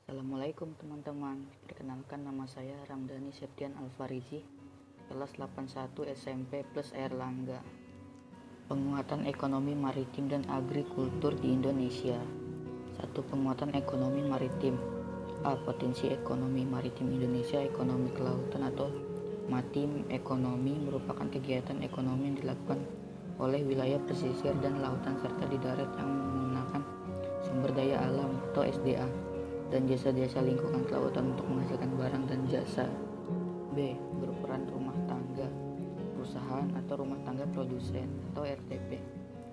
Assalamualaikum teman-teman, perkenalkan nama saya Ramdhani Septian Alfarizi, kelas 81 SMP plus Airlangga. Penguatan ekonomi maritim dan agrikultur di Indonesia. 1. Penguatan ekonomi maritim. A. Potensi ekonomi maritim Indonesia. Ekonomi kelautan atau maritime ekonomi merupakan kegiatan ekonomi yang dilakukan oleh wilayah pesisir dan lautan serta di darat yang menggunakan sumber daya alam atau SDA dan jasa-jasa lingkungan kelautan untuk menghasilkan barang dan jasa. B. Berperan rumah tangga, perusahaan atau rumah tangga produsen atau RTP.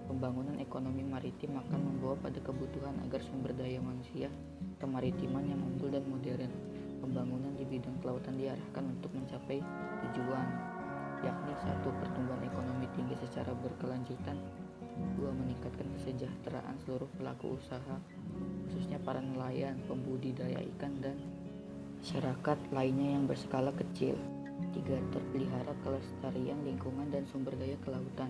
Pembangunan ekonomi maritim akan membawa pada kebutuhan agar sumber daya manusia kemaritiman yang unggul dan modern. Pembangunan di bidang kelautan diarahkan untuk mencapai tujuan, yakni 1. Pertumbuhan ekonomi tinggi secara berkelanjutan. 2. Meningkatkan kesejahteraan seluruh pelaku usaha, khususnya para nelayan, pembudidaya ikan, dan masyarakat lainnya yang berskala kecil. 3. Terpelihara kelestarian lingkungan dan sumber daya kelautan.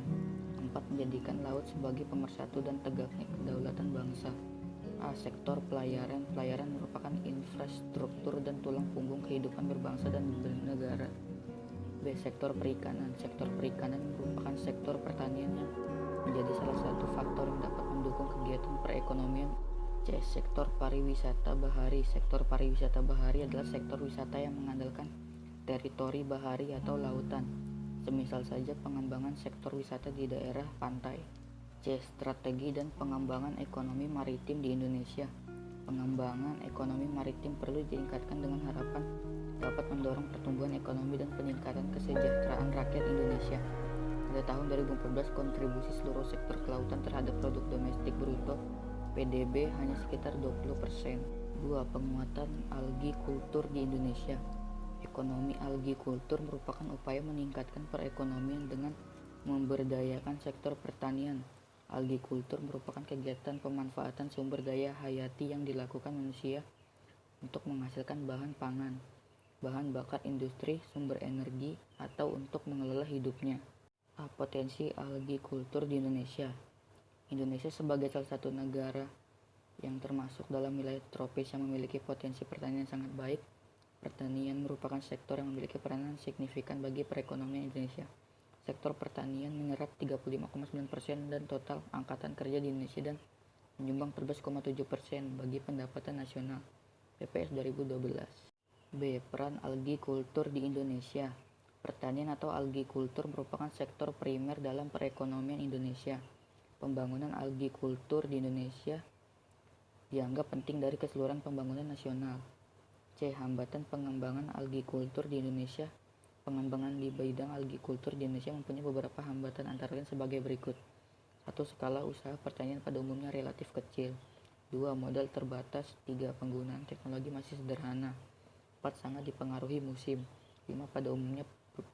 4. Menjadikan laut sebagai pemersatu dan tegaknya kedaulatan bangsa. A. Sektor pelayaran. Pelayaran merupakan infrastruktur dan tulang punggung kehidupan berbangsa dan bernegara. B. Sektor perikanan. Sektor perikanan merupakan sektor pertanian yang menjadi salah satu faktor yang dapat mendukung kegiatan perekonomian. C. Sektor pariwisata bahari. Sektor pariwisata bahari adalah sektor wisata yang mengandalkan teritori bahari atau lautan, semisal saja pengembangan sektor wisata di daerah pantai. C. Strategi dan pengembangan ekonomi maritim di Indonesia. Pengembangan ekonomi maritim perlu ditingkatkan dengan harapan dapat mendorong pertumbuhan ekonomi dan peningkatan kesejahteraan rakyat Indonesia. Pada tahun 2014, kontribusi seluruh sektor kelautan terhadap produk domestik bruto (PDB) hanya sekitar 20%. 2. Penguatan algi kultur di Indonesia. Ekonomi algi kultur merupakan upaya meningkatkan perekonomian dengan memberdayakan sektor pertanian. Algi kultur merupakan kegiatan pemanfaatan sumber daya hayati yang dilakukan manusia untuk menghasilkan bahan pangan, bahan bakar industri, sumber energi, atau untuk mengelola hidupnya. A. Potensi algi kultur di Indonesia. Indonesia sebagai salah satu negara yang termasuk dalam wilayah tropis yang memiliki potensi pertanian sangat baik. Pertanian merupakan sektor yang memiliki peranan signifikan bagi perekonomian Indonesia. Sektor pertanian menyerap 35,9% dan total angkatan kerja di Indonesia dan menyumbang 14,7% bagi pendapatan nasional PPS 2012. B. Peran algi kultur di Indonesia. Pertanian atau algi kultur merupakan sektor primer dalam perekonomian Indonesia. Pembangunan algi kultur di Indonesia dianggap penting dari keseluruhan pembangunan nasional. C. Hambatan pengembangan algi kultur di Indonesia. Pengembangan di bidang algi kultur di Indonesia mempunyai beberapa hambatan, antara lain sebagai berikut. 1. Skala usaha pertanian pada umumnya relatif kecil. 2. Modal terbatas. 3. Penggunaan teknologi masih sederhana. 4. Sangat dipengaruhi musim. 5. Pada umumnya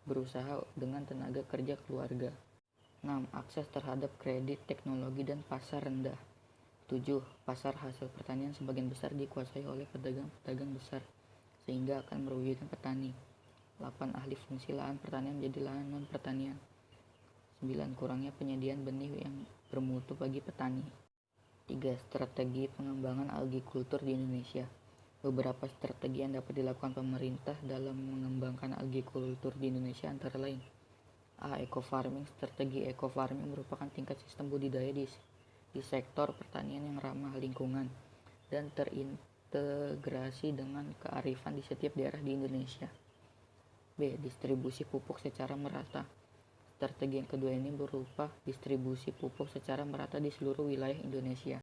berusaha dengan tenaga kerja keluarga. 6. Akses terhadap kredit, teknologi, dan pasar rendah. 7. Pasar hasil pertanian sebagian besar dikuasai oleh pedagang-pedagang besar, sehingga akan merugikan petani. 8. Alih fungsi lahan pertanian menjadi lahan non-pertanian. 9. Kurangnya penyediaan benih yang bermutu bagi petani. 3. Strategi pengembangan algi kultur di Indonesia. Beberapa strategi yang dapat dilakukan pemerintah dalam mengembangkan algi kultur di Indonesia antara lain. A. Eco-farming. Strategi eco-farming merupakan tingkat sistem budidaya di sektor pertanian yang ramah lingkungan dan terintegrasi dengan kearifan di setiap daerah di Indonesia. B. Distribusi pupuk secara merata. Strategi yang kedua ini berupa distribusi pupuk secara merata di seluruh wilayah Indonesia.